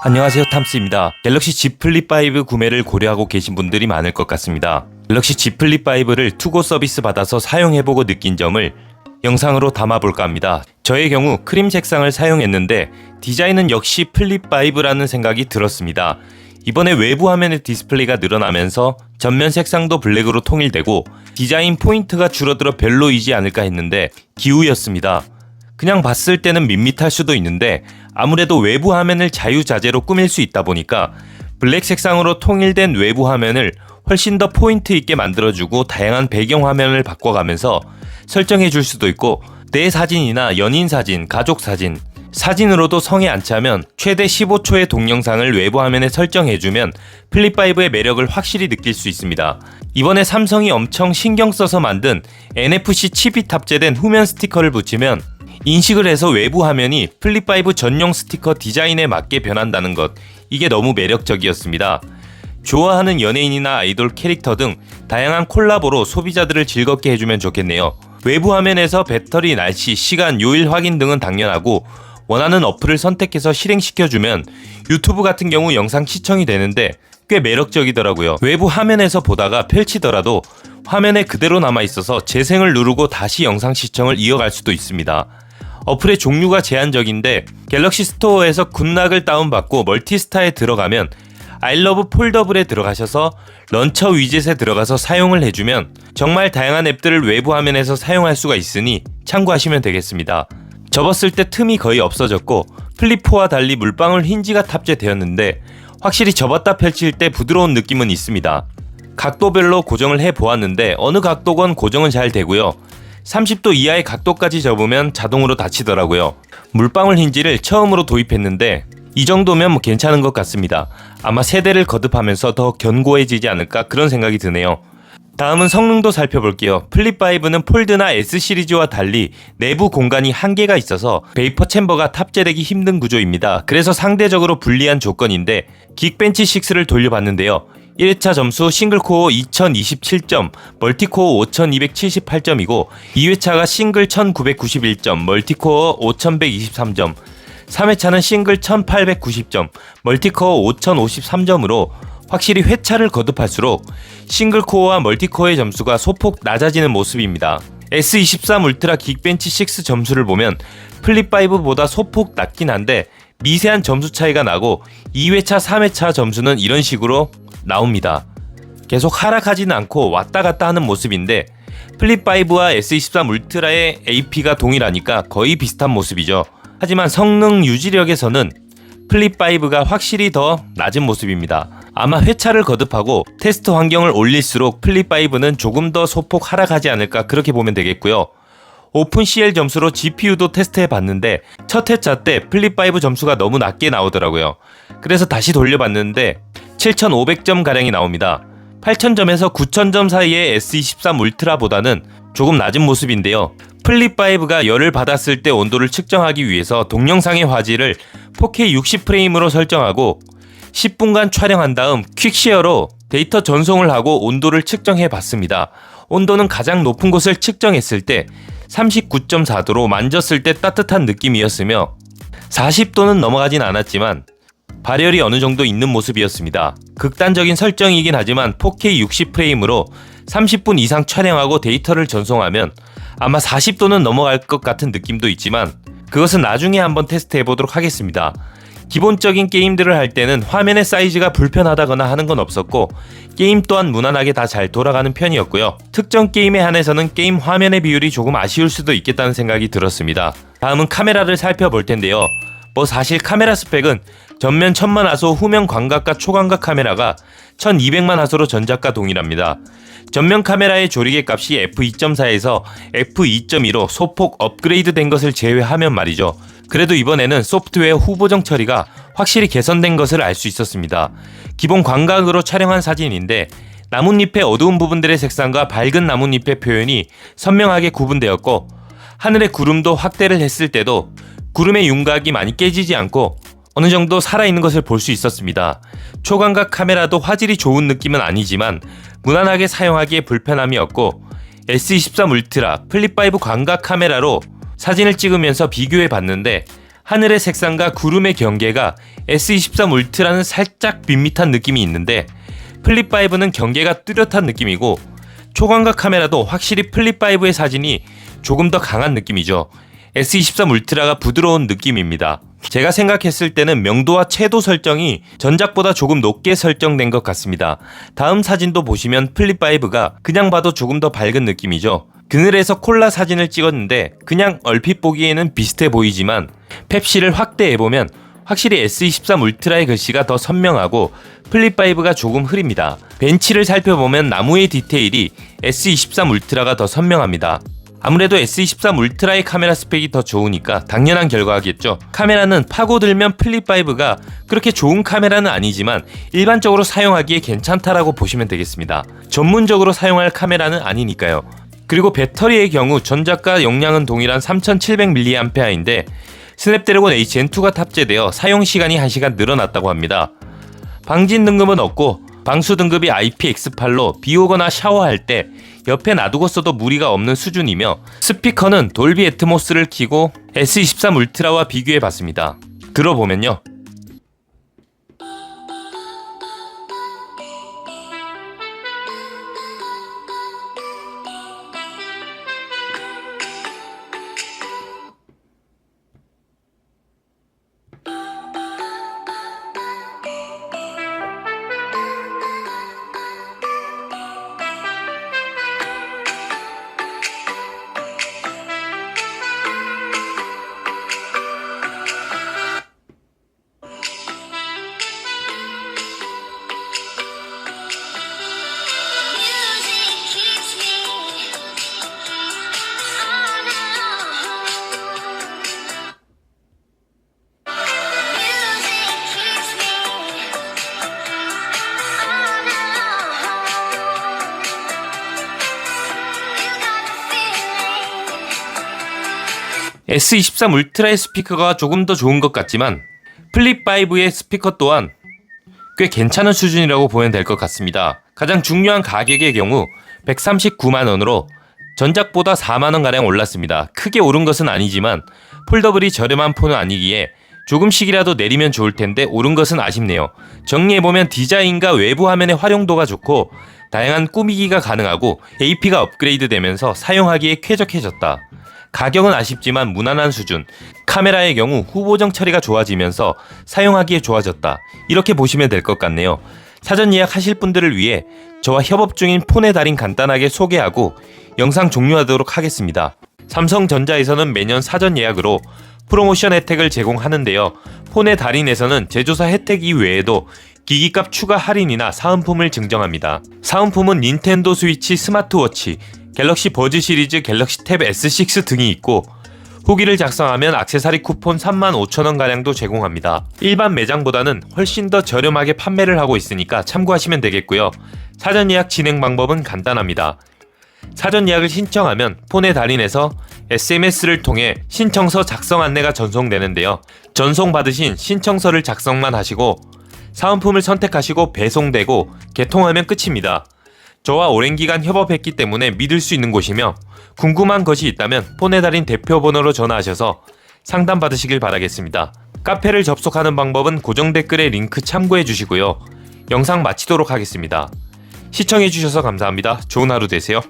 안녕하세요, 탐스입니다. 갤럭시 Z 플립5 구매를 고려하고 계신 분들이 많을 것 같습니다. 갤럭시 Z 플립5를 투고 서비스 받아서 사용해보고 느낀 점을 영상으로 담아볼까 합니다. 저의 경우 크림 색상을 사용했는데 디자인은 역시 플립5라는 생각이 들었습니다. 이번에 외부 화면의 디스플레이가 늘어나면서 전면 색상도 블랙으로 통일되고 디자인 포인트가 줄어들어 별로이지 않을까 했는데 기우였습니다. 그냥 봤을 때는 밋밋할 수도 있는데 아무래도 외부 화면을 자유자재로 꾸밀 수 있다 보니까 블랙 색상으로 통일된 외부 화면을 훨씬 더 포인트 있게 만들어주고 다양한 배경 화면을 바꿔가면서 설정해 줄 수도 있고 내 사진이나 연인 사진, 가족 사진, 사진으로도 성에 안 차면 최대 15초의 동영상을 외부 화면에 설정해주면 플립5의 매력을 확실히 느낄 수 있습니다. 이번에 삼성이 엄청 신경 써서 만든 NFC 칩이 탑재된 후면 스티커를 붙이면 인식을 해서 외부 화면이 플립5 전용 스티커 디자인에 맞게 변한다는 것, 이게 너무 매력적이었습니다. 좋아하는 연예인이나 아이돌 캐릭터 등 다양한 콜라보로 소비자들을 즐겁게 해주면 좋겠네요. 외부 화면에서 배터리, 날씨, 시간, 요일 확인 등은 당연하고 원하는 어플을 선택해서 실행시켜주면 유튜브 같은 경우 영상 시청이 되는데 꽤 매력적이더라고요. 외부 화면에서 보다가 펼치더라도 화면에 그대로 남아있어서 재생을 누르고 다시 영상 시청을 이어갈 수도 있습니다. 어플의 종류가 제한적인데 갤럭시 스토어에서 굿락을 다운받고 멀티스타에 들어가면 아이러브 폴더블에 들어가셔서 런처 위젯에 들어가서 사용을 해주면 정말 다양한 앱들을 외부 화면에서 사용할 수가 있으니 참고하시면 되겠습니다. 접었을 때 틈이 거의 없어졌고 플립4와 달리 물방울 힌지가 탑재되었는데 확실히 접었다 펼칠 때 부드러운 느낌은 있습니다. 각도별로 고정을 해보았는데 어느 각도건 고정은 잘 되고요. 30도 이하의 각도까지 접으면 자동으로 닫히더라고요. 물방울 힌지를 처음으로 도입했는데 이 정도면 괜찮은 것 같습니다. 아마 세대를 거듭하면서 더 견고해지지 않을까 그런 생각이 드네요. 다음은 성능도 살펴볼게요. 플립5는 폴드나 S시리즈와 달리 내부 공간이 한계가 있어서 베이퍼 챔버가 탑재되기 힘든 구조입니다. 그래서 상대적으로 불리한 조건인데 긱벤치 6를 돌려봤는데요. 1회차 점수 싱글코어 2027점, 멀티코어 5278점이고 2회차가 싱글 1991점, 멀티코어 5123점, 3회차는 싱글 1890점, 멀티코어 5053점으로 확실히 회차를 거듭할수록 싱글코어와 멀티코어의 점수가 소폭 낮아지는 모습입니다. S23 울트라 긱벤치 6 점수를 보면 플립5보다 소폭 낮긴 한데 미세한 점수 차이가 나고 2회차, 3회차 점수는 이런 식으로 나옵니다. 계속 하락하지는 않고 왔다 갔다 하는 모습인데 플립5와 S23 울트라의 AP가 동일하니까 거의 비슷한 모습이죠. 하지만 성능 유지력에서는 플립5가 확실히 더 낮은 모습입니다. 아마 회차를 거듭하고 테스트 환경을 올릴수록 플립5는 조금 더 소폭 하락하지 않을까 그렇게 보면 되겠고요. 오픈CL 점수로 GPU도 테스트해봤는데 첫 회차 때 플립5 점수가 너무 낮게 나오더라고요. 그래서 다시 돌려봤는데 7500점 가량이 나옵니다. 8000점에서 9000점 사이의 S23 울트라보다는 조금 낮은 모습인데요. 플립5가 열을 받았을 때 온도를 측정하기 위해서 동영상의 화질을 4K 60프레임으로 설정하고 10분간 촬영한 다음 퀵쉐어로 데이터 전송을 하고 온도를 측정해 봤습니다. 온도는 가장 높은 곳을 측정했을 때 39.4도로 만졌을 때 따뜻한 느낌이었으며 40도는 넘어가진 않았지만 발열이 어느 정도 있는 모습이었습니다. 극단적인 설정이긴 하지만 4K 60프레임으로 30분 이상 촬영하고 데이터를 전송하면 아마 40도는 넘어갈 것 같은 느낌도 있지만 그것은 나중에 한번 테스트해 보도록 하겠습니다. 기본적인 게임들을 할 때는 화면의 사이즈가 불편하다거나 하는 건 없었고 게임 또한 무난하게 다 잘 돌아가는 편이었고요. 특정 게임에 한해서는 게임 화면의 비율이 조금 아쉬울 수도 있겠다는 생각이 들었습니다. 다음은 카메라를 살펴볼 텐데요. 사실 카메라 스펙은 전면 1000만 화소 후면 광각과 초광각 카메라가 1200만 화소로 전작과 동일합니다. 전면 카메라의 조리개 값이 f2.4에서 f2.2로 소폭 업그레이드 된 것을 제외하면 말이죠. 그래도 이번에는 소프트웨어 후보정 처리가 확실히 개선된 것을 알 수 있었습니다. 기본 광각으로 촬영한 사진인데 나뭇잎의 어두운 부분들의 색상과 밝은 나뭇잎의 표현이 선명하게 구분되었고 하늘의 구름도 확대를 했을 때도 구름의 윤곽이 많이 깨지지 않고 어느 정도 살아있는 것을 볼 수 있었습니다. 초광각 카메라도 화질이 좋은 느낌은 아니지만 무난하게 사용하기에 불편함이 없고 S23 울트라 플립5 광각 카메라로 사진을 찍으면서 비교해 봤는데 하늘의 색상과 구름의 경계가 S23 울트라는 살짝 밋밋한 느낌이 있는데 플립5는 경계가 뚜렷한 느낌이고 초광각 카메라도 확실히 플립5의 사진이 조금 더 강한 느낌이죠. S23 울트라가 부드러운 느낌입니다. 제가 생각했을 때는 명도와 채도 설정이 전작보다 조금 높게 설정된 것 같습니다. 다음 사진도 보시면 플립5가 그냥 봐도 조금 더 밝은 느낌이죠. 그늘에서 콜라 사진을 찍었는데 그냥 얼핏 보기에는 비슷해 보이지만 펩시를 확대해보면 확실히 S23 울트라의 글씨가 더 선명하고 플립5가 조금 흐립니다. 벤치를 살펴보면 나무의 디테일이 S23 울트라가 더 선명합니다. 아무래도 S23 울트라의 카메라 스펙이 더 좋으니까 당연한 결과겠죠. 카메라는 파고들면 플립5가 그렇게 좋은 카메라는 아니지만 일반적으로 사용하기에 괜찮다라고 보시면 되겠습니다. 전문적으로 사용할 카메라는 아니니까요. 그리고 배터리의 경우 전작과 용량은 동일한 3700mAh인데 스냅드래곤 HN2가 탑재되어 사용시간이 1시간 늘어났다고 합니다. 방진 등급은 없고 방수 등급이 IPX8로 비 오거나 샤워할 때 옆에 놔두고 써도 무리가 없는 수준이며 스피커는 돌비 애트모스를 켜고 S23 울트라와 비교해 봤습니다. 들어보면요. S23 울트라의 스피커가 조금 더 좋은 것 같지만 플립5의 스피커 또한 꽤 괜찮은 수준이라고 보면 될 것 같습니다. 가장 중요한 가격의 경우 139만원으로 전작보다 4만원가량 올랐습니다. 크게 오른 것은 아니지만 폴더블이 저렴한 폰은 아니기에 조금씩이라도 내리면 좋을 텐데 오른 것은 아쉽네요. 정리해보면 디자인과 외부 화면의 활용도가 좋고 다양한 꾸미기가 가능하고 AP가 업그레이드 되면서 사용하기에 쾌적해졌다. 가격은 아쉽지만 무난한 수준. 카메라의 경우 후보정 처리가 좋아지면서 사용하기에 좋아졌다. 이렇게 보시면 될 것 같네요. 사전 예약하실 분들을 위해 저와 협업 중인 폰의 달인 간단하게 소개하고 영상 종료하도록 하겠습니다. 삼성전자에서는 매년 사전 예약으로 프로모션 혜택을 제공하는데요. 폰의 달인에서는 제조사 혜택 이외에도 기기값 추가 할인이나 사은품을 증정합니다. 사은품은 닌텐도 스위치, 스마트워치, 갤럭시 버즈 시리즈, 갤럭시 탭 S6 등이 있고 후기를 작성하면 액세서리 쿠폰 35,000원가량도 제공합니다. 일반 매장보다는 훨씬 더 저렴하게 판매를 하고 있으니까 참고하시면 되겠고요. 사전 예약 진행 방법은 간단합니다. 사전 예약을 신청하면 폰의 달인에서 SMS를 통해 신청서 작성 안내가 전송되는데요. 전송받으신 신청서를 작성만 하시고 사은품을 선택하시고 배송되고 개통하면 끝입니다. 저와 오랜 기간 협업했기 때문에 믿을 수 있는 곳이며 궁금한 것이 있다면 폰의 달인 대표 번호로 전화하셔서 상담 받으시길 바라겠습니다. 카페를 접속하는 방법은 고정 댓글에 링크 참고해 주시고요. 영상 마치도록 하겠습니다. 시청해 주셔서 감사합니다. 좋은 하루 되세요.